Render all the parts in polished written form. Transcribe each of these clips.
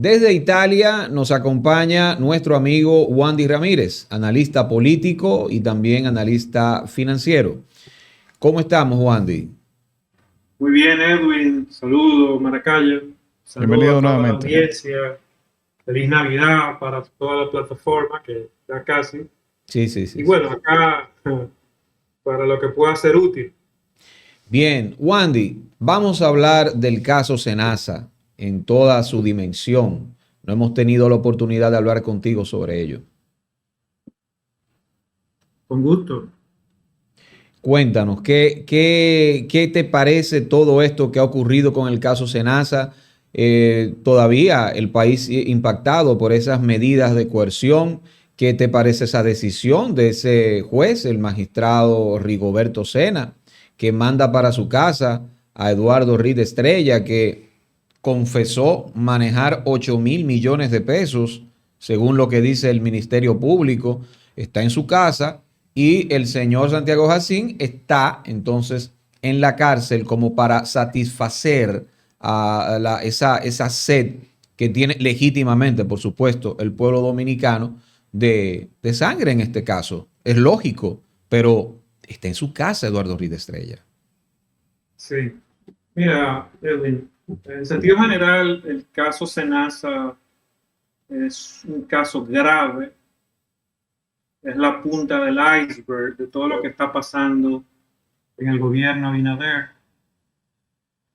Desde Italia nos acompaña nuestro amigo Wandy Ramírez, analista político y también analista financiero. ¿Cómo estamos, Wandy? Muy bien, Edwin. Saludos, Maracaya. Saludos a Bienvenido toda la nuevamente. audiencia. Feliz Navidad para toda la plataforma, que ya casi. Sí, sí, Y sí, sí. bueno, acá para lo que pueda ser útil. Bien, Wandy, vamos a hablar del caso Senasa en toda su dimensión. No hemos tenido la oportunidad de hablar contigo sobre ello. Con gusto. Cuéntanos, ¿qué te parece todo esto que ha ocurrido con el caso Senasa? Todavía el país impactado por esas medidas de coerción. ¿Qué te parece esa decisión de ese juez, el magistrado Rigoberto Sena, que manda para su casa a Eduardo Rida Estrella, que confesó manejar 8.000 millones de pesos, según lo que dice el Ministerio Público? Está en su casa y el señor Santiago Jacín está entonces en la cárcel como para satisfacer esa sed que tiene legítimamente, por supuesto, el pueblo dominicano de sangre en este caso. Es lógico, pero está en su casa Eduardo Rida Estrella. Sí. Mira, Edwin, en sentido general, el caso Senasa es un caso grave. Es la punta del iceberg de todo lo que está pasando en el gobierno Abinader.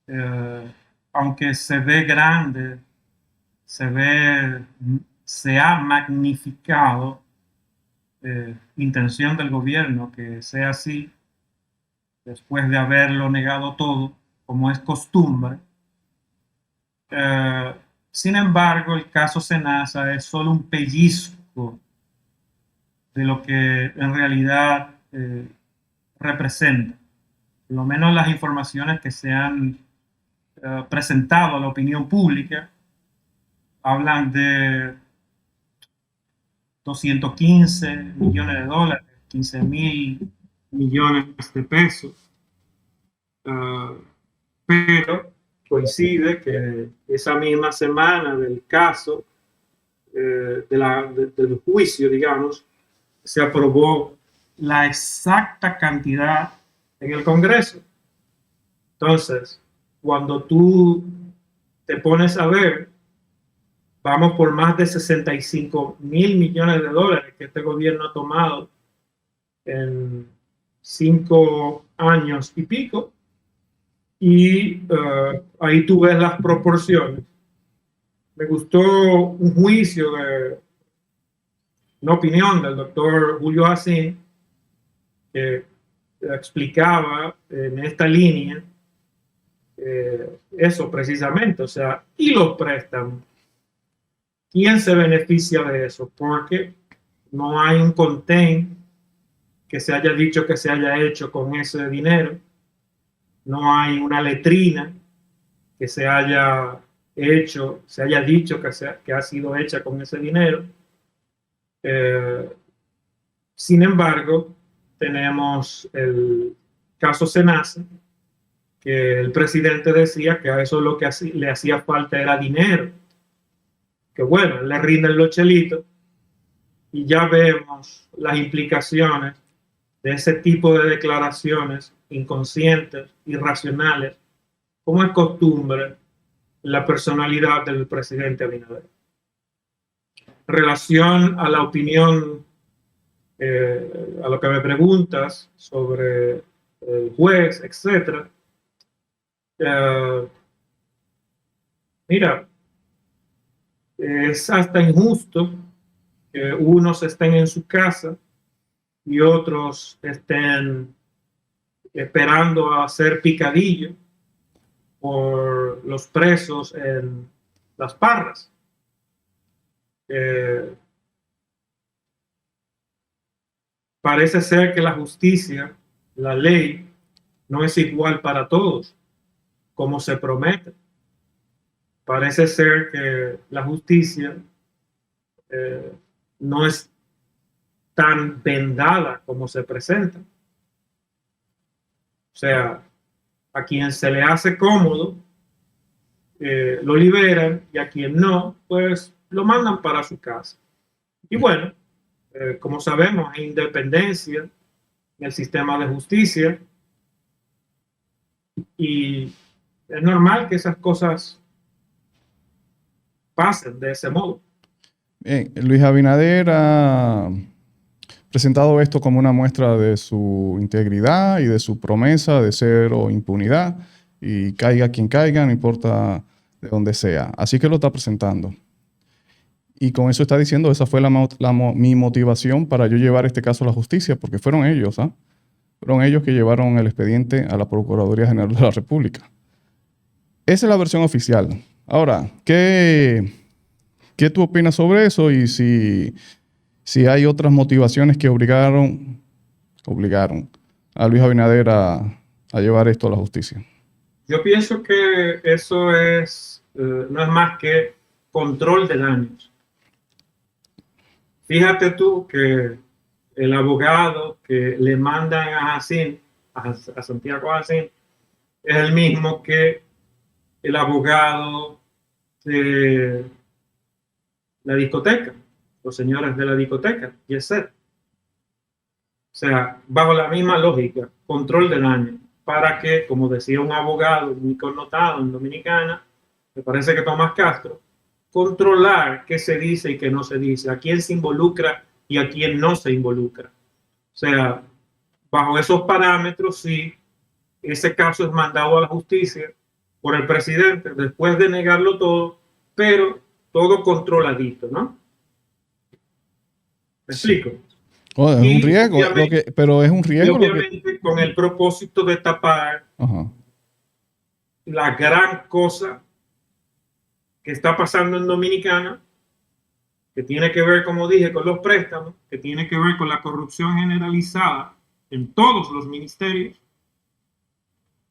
Eh, Aunque se ve grande, se ve, se ha magnificado, intención del gobierno que sea así, después de haberlo negado todo, como es costumbre. Eh, Sin embargo, el caso Senasa es solo un pellizco de lo que en realidad representa. Por lo menos las informaciones que se han presentado a la opinión pública hablan de 215 millones de dólares, 15.000 millones de pesos. Uh, pero coincide que esa misma semana del caso, del juicio, digamos, se aprobó la exacta cantidad en el Congreso. Entonces, cuando tú te pones a ver, vamos por más de 65.000 millones de dólares que este gobierno ha tomado en 5 años y pico. Y ahí tú ves las proporciones. Me gustó un juicio, una opinión del doctor Julio Jacín, que explicaba en esta línea eso precisamente, o sea, y los préstamos. ¿Quién se beneficia de eso? Porque no hay un contén que se haya dicho que se haya hecho con ese dinero. No hay una letrina que se haya hecho, se haya dicho que ha sido hecha con ese dinero. Sin embargo, tenemos el caso Senasa, que el presidente decía que a eso lo que le hacía falta era dinero. Que bueno, le rinden los chelitos y ya vemos las implicaciones de ese tipo de declaraciones inconscientes, irracionales, como es costumbre la personalidad del presidente Abinader. Relación a la opinión, a lo que me preguntas sobre el juez, etcétera. Mira, es hasta injusto que unos estén en su casa y otros estén esperando a hacer picadillo por los presos en las Parras. Parece ser que la justicia, la ley, no es igual para todos, como se promete. Parece ser que la justicia eh, no es tan vendada como se presenta. O sea, a quien se le hace cómodo lo liberan, y a quien no, pues lo mandan para su casa. Y bueno, como sabemos, hay independencia en el sistema de justicia, y es normal que esas cosas pasen de ese modo. Luis Abinader ha presentado esto como una muestra de su integridad y de su promesa de cero impunidad, y caiga quien caiga, no importa de dónde sea. Así que lo está presentando. Y con eso está diciendo, esa fue mi motivación para yo llevar este caso a la justicia, porque fueron ellos, ¿ah? Fueron ellos que llevaron el expediente a la Procuraduría General de la República. Esa es la versión oficial. Ahora, ¿qué tú opinas sobre eso? Y si hay otras motivaciones que obligaron a Luis Abinader a llevar esto a la justicia. Yo pienso que eso no es más que control de daños. Fíjate tú que el abogado que le mandan a Santiago Jacín, es el mismo que el abogado de la discoteca, los señores de la discoteca, y etc. O sea, bajo la misma lógica, control de daño, para que, como decía un abogado muy connotado en Dominicana, me parece que Tomás Castro, controlar qué se dice y qué no se dice, a quién se involucra y a quién no se involucra. O sea, bajo esos parámetros, sí, ese caso es mandado a la justicia por el presidente después de negarlo todo, pero todo controladito, ¿no? ¿Me explico? Oh, es un riesgo, pero es un riesgo. Y obviamente con el propósito de tapar la gran cosa que está pasando en Dominicana, que tiene que ver, como dije, con los préstamos, que tiene que ver con la corrupción generalizada en todos los ministerios,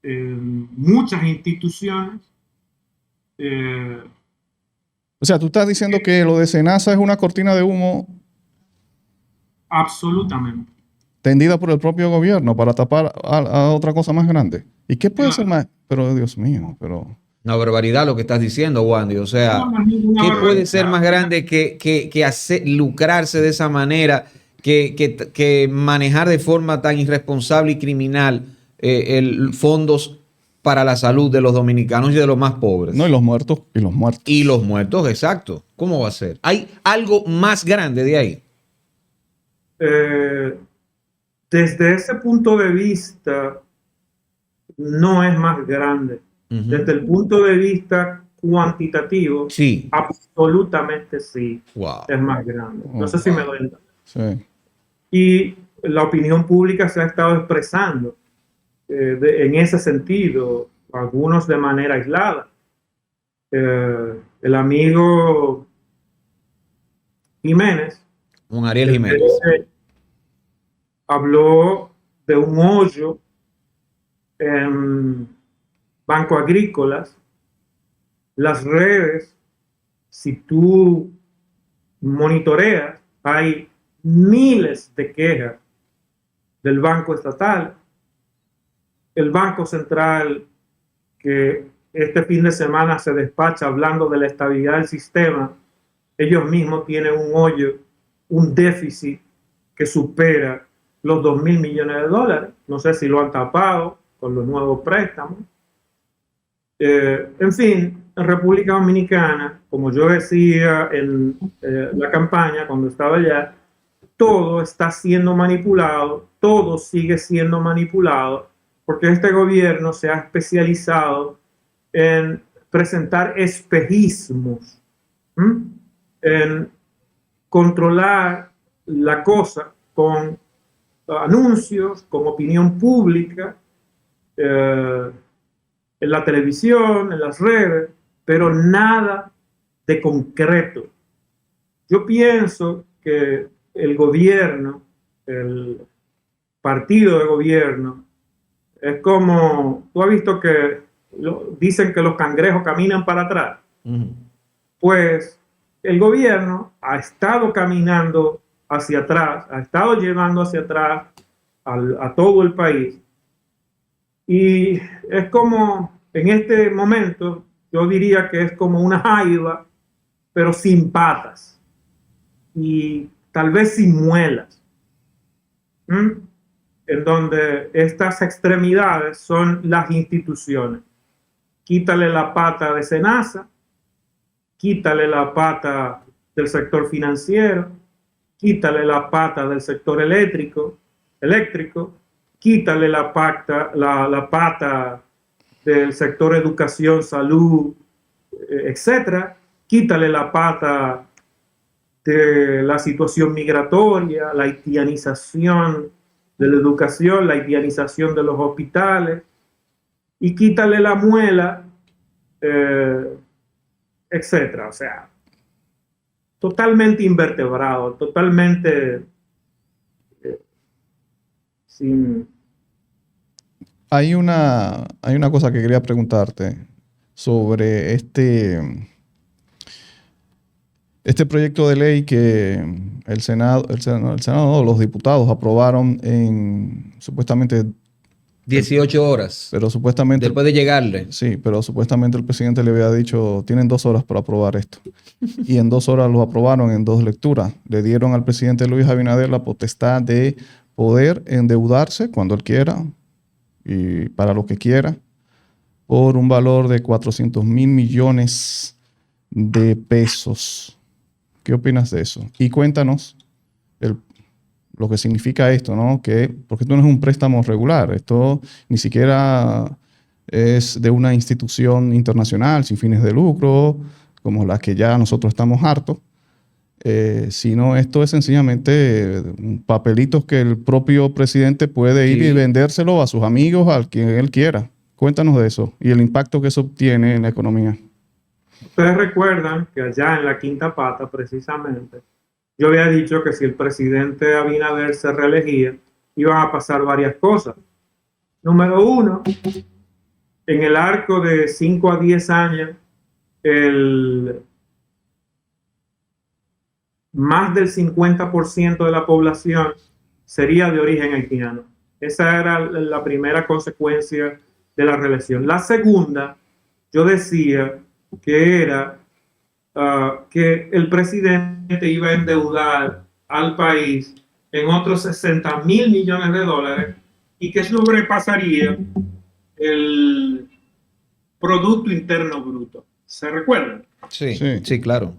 en muchas instituciones. O sea, tú estás diciendo que lo de Senasa es una cortina de humo. Absolutamente. Tendida por el propio gobierno para tapar a otra cosa más grande. ¿Y qué puede ser más? Pero, Dios mío, pero... Una barbaridad lo que estás diciendo, Wandy. O sea, ¿qué puede ser más grande que hacer, lucrarse de esa manera, que manejar de forma tan irresponsable y criminal fondos para la salud de los dominicanos y de los más pobres? No, y los muertos. Y los muertos. Y los muertos, exacto. ¿Cómo va a ser? ¿Hay algo más grande de ahí? Desde ese punto de vista, no es más grande. Desde el punto de vista cuantitativo, sí, absolutamente sí, es más grande. No sé si me doy entender. Sí. Y la opinión pública se ha estado expresando en ese sentido, algunos de manera aislada. El amigo Jiménez, Ariel Jiménez, habló de un hoyo en Banco Agrícolas. Las redes, si tú monitoreas, hay miles de quejas del Banco Estatal. El Banco Central, que este fin de semana se despacha hablando de la estabilidad del sistema, ellos mismos tienen un hoyo, un déficit que supera los 2.000 millones de dólares. No sé si lo han tapado con los nuevos préstamos. En fin, en República Dominicana, como yo decía en la campaña cuando estaba allá, todo está siendo manipulado, todo sigue siendo manipulado, porque este gobierno se ha especializado en presentar espejismos, en controlar la cosa con anuncios, con opinión pública, en la televisión, en las redes, pero nada de concreto. Yo pienso que el gobierno, el partido de gobierno, es como, tú has visto que dicen que los cangrejos caminan para atrás. Pues el gobierno ha estado caminando hacia atrás, ha estado llevando hacia atrás a todo el país. Y es como en este momento yo diría que es como una jaiba, pero sin patas y tal vez sin muelas. En donde estas extremidades son las instituciones. Quítale la pata de SENASA, quítale la pata del sector financiero, quítale la pata del sector eléctrico, quítale la pata del sector educación, salud, etcétera, quítale la pata de la situación migratoria, la haitianización de la educación, la haitianización de los hospitales, y quítale la muela, etcétera. O sea, totalmente invertebrado, totalmente sin... Hay una cosa que quería preguntarte sobre este proyecto de ley que el Senado, los diputados aprobaron en supuestamente 18 horas. Pero supuestamente... Después de llegarle. Sí, pero supuestamente el presidente le había dicho, tienen 2 horas para aprobar esto. Y en 2 horas lo aprobaron en 2 lecturas. Le dieron al presidente Luis Abinader la potestad de poder endeudarse cuando él quiera y para lo que quiera por un valor de 400,000 millones de pesos. ¿Qué opinas de eso? Y cuéntanos lo que significa esto, ¿no? Porque esto no es un préstamo regular, esto ni siquiera es de una institución internacional sin fines de lucro, como la que ya nosotros estamos hartos, sino esto es sencillamente papelitos que el propio presidente puede ir y vendérselo a sus amigos, a quien él quiera. Cuéntanos de eso y el impacto que eso tiene en la economía. Ustedes recuerdan que allá en la quinta pata, precisamente, yo había dicho que si el presidente Abinader se reelegía, iban a pasar varias cosas. Número 1, en el arco de 5 a 10 años, más del 50% de la población sería de origen haitiano. Esa era la primera consecuencia de la reelección. La segunda, yo decía que era que el presidente iba a endeudar al país en otros 60,000 millones de dólares y que sobrepasaría el Producto Interno Bruto. ¿Se recuerdan? Sí, claro.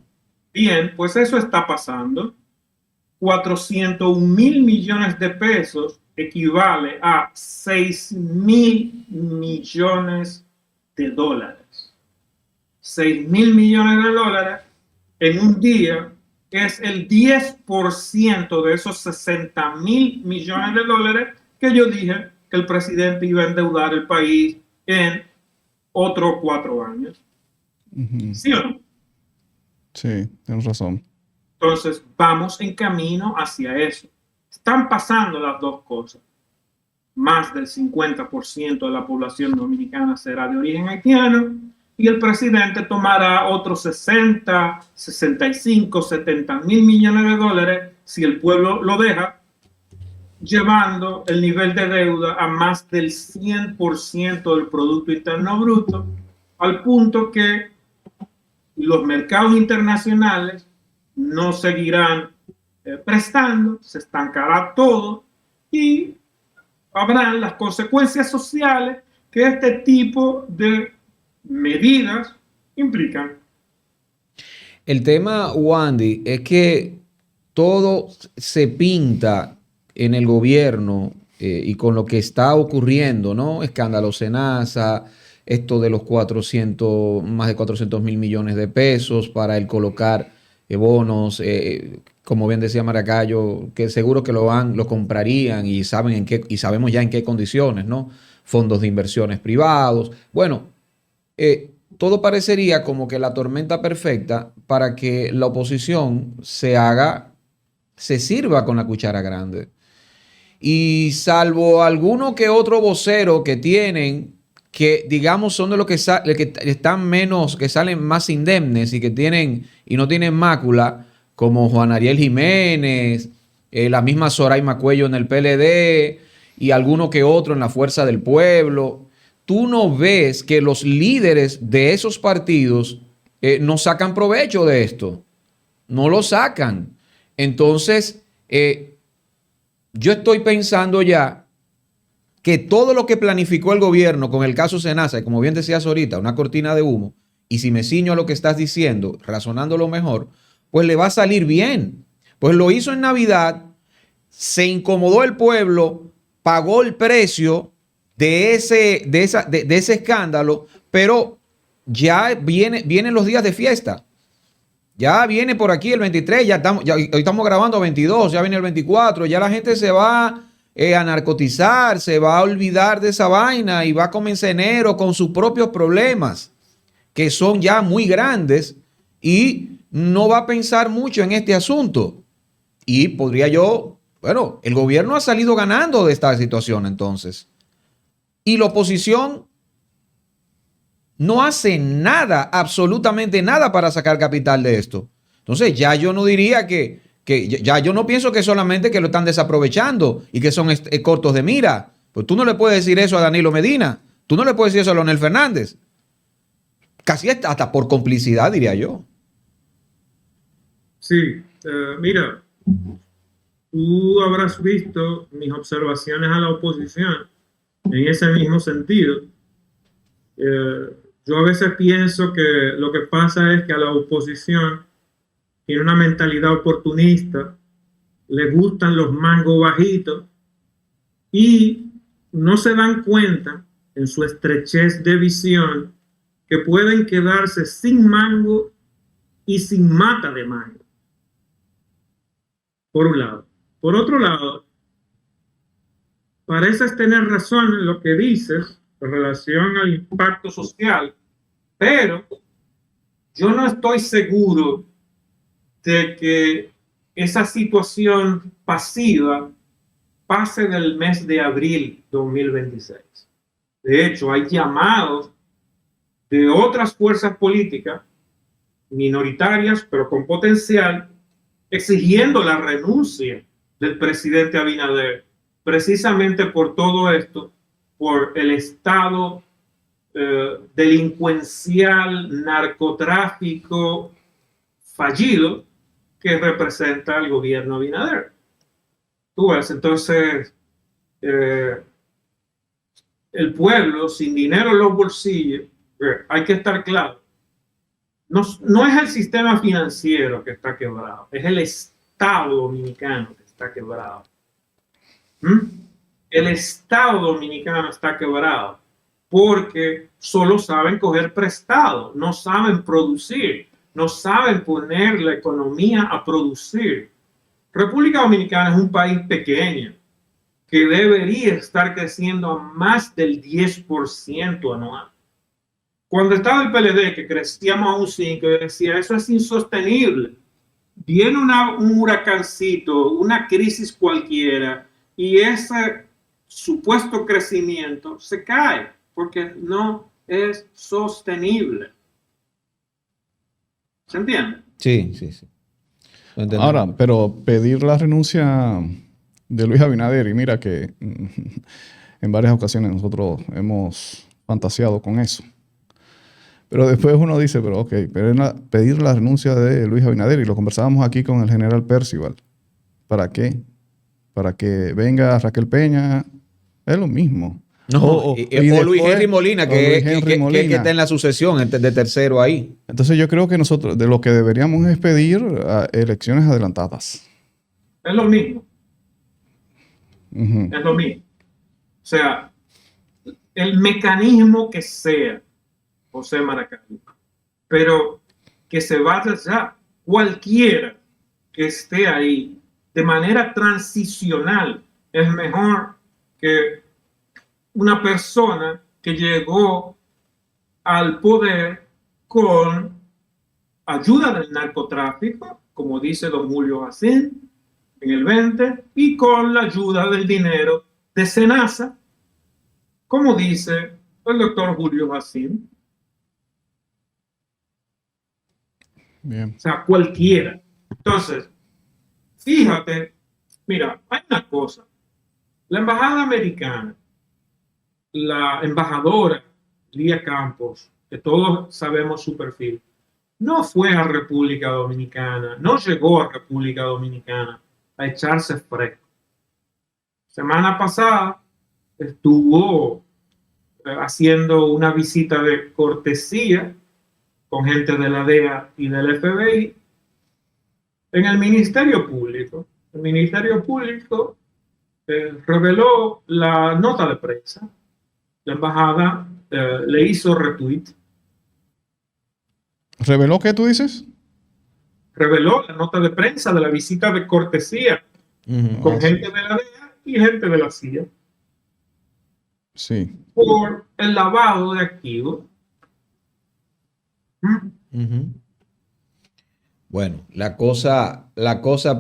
Bien, pues eso está pasando. 401,000 millones de pesos equivale a 6,000 millones de dólares. 6,000 millones de dólares en un día es el 10% de esos 60,000 millones de dólares que yo dije que el presidente iba a endeudar el país en otros 4 años. ¿Sí o no? Sí, tienes razón. Entonces, vamos en camino hacia eso. Están pasando las dos cosas. Más del 50% de la población dominicana será de origen haitiano y el presidente tomará otros 60, 65, 70,000 millones de dólares si el pueblo lo deja, llevando el nivel de deuda a más del 100% del Producto Interno Bruto, al punto que los mercados internacionales no seguirán prestando, se estancará todo y habrán las consecuencias sociales que este tipo de medidas implican. El tema, Wandy, es que todo se pinta en el gobierno y con lo que está ocurriendo, ¿no? Escándalo SENASA, esto de los más de 400,000 millones de pesos para el colocar bonos, como bien decía Maracayo, que seguro que lo comprarían y sabemos ya en qué condiciones, ¿no? Fondos de inversiones privados. Bueno, todo parecería como que la tormenta perfecta para que la oposición se sirva con la cuchara grande. Y salvo alguno que otro vocero que tienen, que digamos son de los que están menos, que salen más indemnes y y no tienen mácula, como Juan Ariel Jiménez, la misma Soraima Cuello en el PLD y alguno que otro en la Fuerza del Pueblo. tú no ves que los líderes de esos partidos no sacan provecho de esto. No lo sacan. Entonces, yo estoy pensando ya que todo lo que planificó el gobierno con el caso Senasa, y como bien decías ahorita, una cortina de humo, y si me ciño a lo que estás diciendo, razonándolo mejor, pues le va a salir bien. Pues lo hizo en Navidad, se incomodó el pueblo, pagó el precio de ese escándalo, pero ya vienen los días de fiesta. Ya viene por aquí el 23, hoy estamos grabando 22, ya viene el 24, ya la gente se va a narcotizar, se va a olvidar de esa vaina y va a comenzar enero con sus propios problemas, que son ya muy grandes, y no va a pensar mucho en este asunto. Y bueno, el gobierno ha salido ganando de esta situación entonces. Y la oposición no hace nada, absolutamente nada para sacar capital de esto. Entonces ya yo no diría ya yo no pienso que solamente que lo están desaprovechando y que son cortos de mira. Pues tú no le puedes decir eso a Danilo Medina, tú no le puedes decir eso a Leonel Fernández. Casi hasta por complicidad, diría yo. Sí, mira, tú habrás visto mis observaciones a la oposición en ese mismo sentido. Yo a veces pienso que lo que pasa es que a la oposición tiene una mentalidad oportunista, le gustan los mangos bajitos y no se dan cuenta en su estrechez de visión que pueden quedarse sin mango y sin mata de mango. Por un lado. Por otro lado, pareces tener razón en lo que dices en relación al impacto social, pero yo no estoy seguro de que esa situación pasiva pase del mes de abril 2026. De hecho, hay llamados de otras fuerzas políticas minoritarias, pero con potencial, exigiendo la renuncia del presidente Abinader, precisamente por todo esto, por el estado delincuencial, narcotráfico fallido que representa el gobierno Abinader. Tú ves, entonces, el pueblo sin dinero en los bolsillos, hay que estar claro, no es el sistema financiero que está quebrado, es el Estado dominicano que está quebrado. El Estado dominicano está quebrado porque solo saben coger prestado, no saben producir, no saben poner la economía a producir. República Dominicana es un país pequeño que debería estar creciendo a más del 10% anual. Cuando estaba el PLD, que crecíamos a un 5%, yo decía, eso es insostenible. Viene un huracancito, una crisis cualquiera, y ese supuesto crecimiento se cae, porque no es sostenible. ¿Se entiende? Sí. Ahora, pero pedir la renuncia de Luis Abinader, y mira que en varias ocasiones nosotros hemos fantaseado con eso. Pero después uno dice, pero ok, pedir la renuncia de Luis Abinader, y lo conversábamos aquí con el general Percival. ¿Para qué? Para que venga Raquel Peña, es lo mismo. No, o Luis Henry Molina, que está en la sucesión de tercero ahí. Entonces yo creo que nosotros de lo que deberíamos es pedir elecciones adelantadas. Es lo mismo. Es lo mismo. O sea, el mecanismo que sea, José Maracay, pero que se vaya ya. Cualquiera que esté ahí de manera transicional es mejor que una persona que llegó al poder con ayuda del narcotráfico, como dice don Julio Jacín en el 20, y con la ayuda del dinero de Senasa, como dice el doctor Julio Jacín. Bien. O sea, cualquiera. Entonces, fíjate, mira, hay una cosa. La embajada americana la embajadora Lía Campos, que todos sabemos su perfil, no fue a República Dominicana, no llegó a República Dominicana a echarse fresco. Semana pasada estuvo haciendo una visita de cortesía con gente de la DEA y del FBI en el Ministerio Público. El Ministerio Público reveló la nota de prensa. La embajada le hizo retweet. ¿Reveló qué tú dices? Reveló la nota de prensa de la visita de cortesía con gente de la DEA y gente de la CIA. Sí. Por el lavado de activos. Bueno, la cosa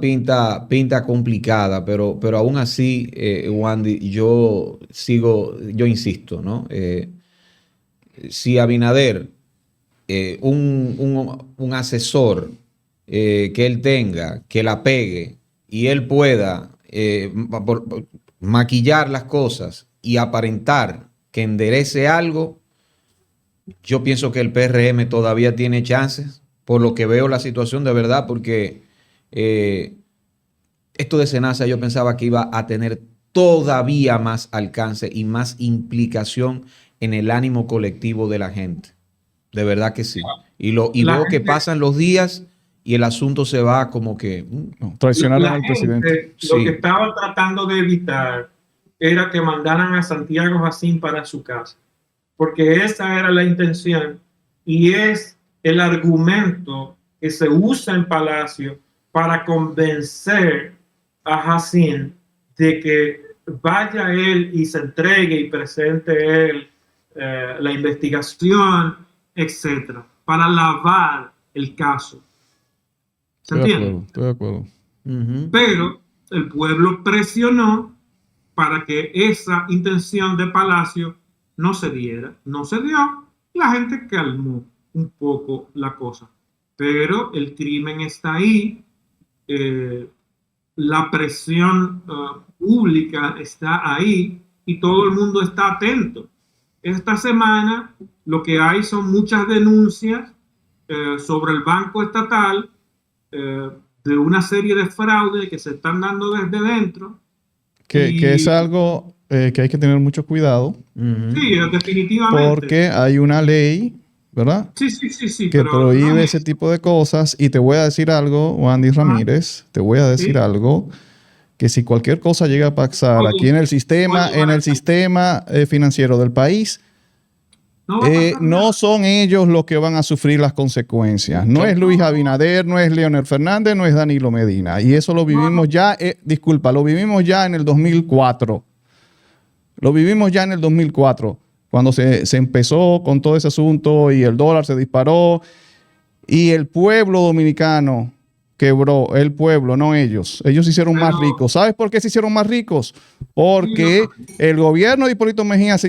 pinta complicada, pero aún así, Wandy, yo insisto, ¿no? Si Abinader, un asesor que él tenga, que la pegue y él pueda maquillar las cosas y aparentar que enderece algo, yo pienso que el PRM todavía tiene chances, por lo que veo la situación de verdad, porque esto de Senasa yo pensaba que iba a tener todavía más alcance y más implicación en el ánimo colectivo de la gente. De verdad que sí. Y veo que pasan los días y el asunto se va como que... No, traicionaron al presidente. Lo que estaba tratando de evitar era que mandaran a Santiago Jacín para su casa, porque esa era la intención y es el argumento que se usa en Palacio para convencer a Jacín de que vaya él y se entregue y presente él la investigación, etcétera, para lavar el caso. ¿Se entiende? Estoy de acuerdo. Pero el pueblo presionó para que esa intención de Palacio no se diera. No se dio. La gente calmó un poco la cosa. Pero el crimen está ahí. La presión pública está ahí y todo el mundo está atento. Esta semana lo que hay son muchas denuncias sobre el Banco Estatal de una serie de fraudes que se están dando desde dentro. Que es algo que hay que tener mucho cuidado. Sí, definitivamente. Porque hay una ley, ¿verdad? Sí, que prohíbe ese tipo de cosas. Y te voy a decir algo, Wandy Ramírez, te voy a decir algo, que si cualquier cosa llega a pasar aquí en el sistema financiero del país, no son ellos los que van a sufrir las consecuencias. No es Luis Abinader, no es Leonel Fernández, no es Danilo Medina. Y eso lo vivimos ya, lo vivimos ya en el 2004. Lo vivimos ya en el 2004, cuando se empezó con todo ese asunto y el dólar se disparó y el pueblo dominicano quebró, el pueblo, no ellos. Ellos se hicieron más ricos. ¿Sabes por qué se hicieron más ricos? Porque el gobierno de Hipólito Mejía se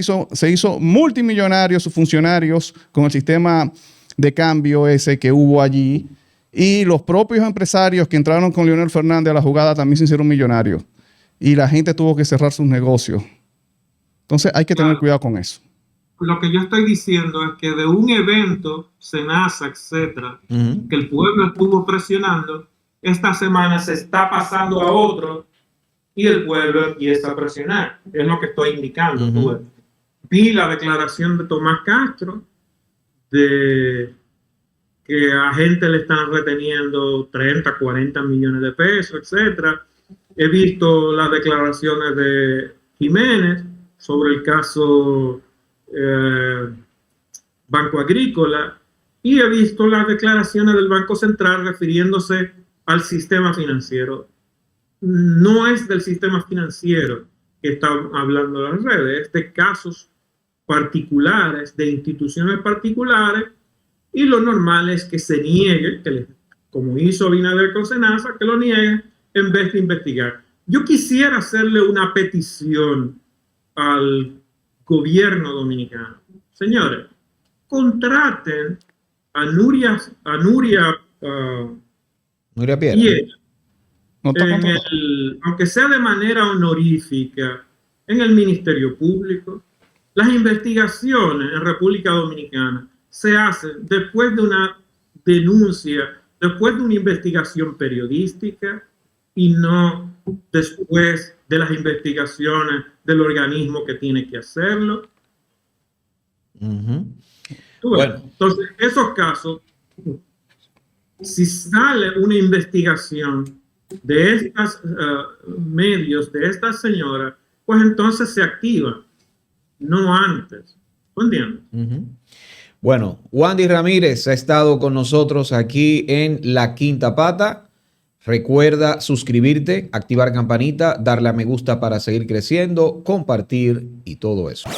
hizo multimillonario, sus funcionarios, con el sistema de cambio ese que hubo allí. Y los propios empresarios que entraron con Leonel Fernández a la jugada también se hicieron millonarios. Y la gente tuvo que cerrar sus negocios. Entonces hay que tener cuidado con eso. Lo que yo estoy diciendo es que de un evento, Senasa, etcétera, que el pueblo estuvo presionando, esta semana se está pasando a otro y el pueblo empieza a presionar. Es lo que estoy indicando. Vi la declaración de Tomás Castro de que a gente le están reteniendo 30, 40 millones de pesos, etcétera. He visto las declaraciones de Jiménez sobre el caso Banco Agrícola y he visto las declaraciones del Banco Central refiriéndose al sistema financiero. No es del sistema financiero que están hablando las redes, es de casos particulares, de instituciones particulares, y lo normal es que se niegue, como hizo Abinader con Senasa, que lo niegue en vez de investigar. Yo quisiera hacerle una petición al gobierno dominicano. Señores, contraten a Nuria Piera, aunque sea de manera honorífica, en el Ministerio Público, Las investigaciones en República Dominicana se hacen después de una denuncia, después de una investigación periodística y no después de las investigaciones del organismo que tiene que hacerlo. Ujú. Bueno, entonces, esos casos, si sale una investigación de estos medios, de esta señora, pues entonces se activa, no antes. ¿Entiendes? Ujú. Bueno, Wandy Ramírez ha estado con nosotros aquí en La Quinta Pata. Recuerda suscribirte, activar campanita, darle a me gusta para seguir creciendo, compartir y todo eso.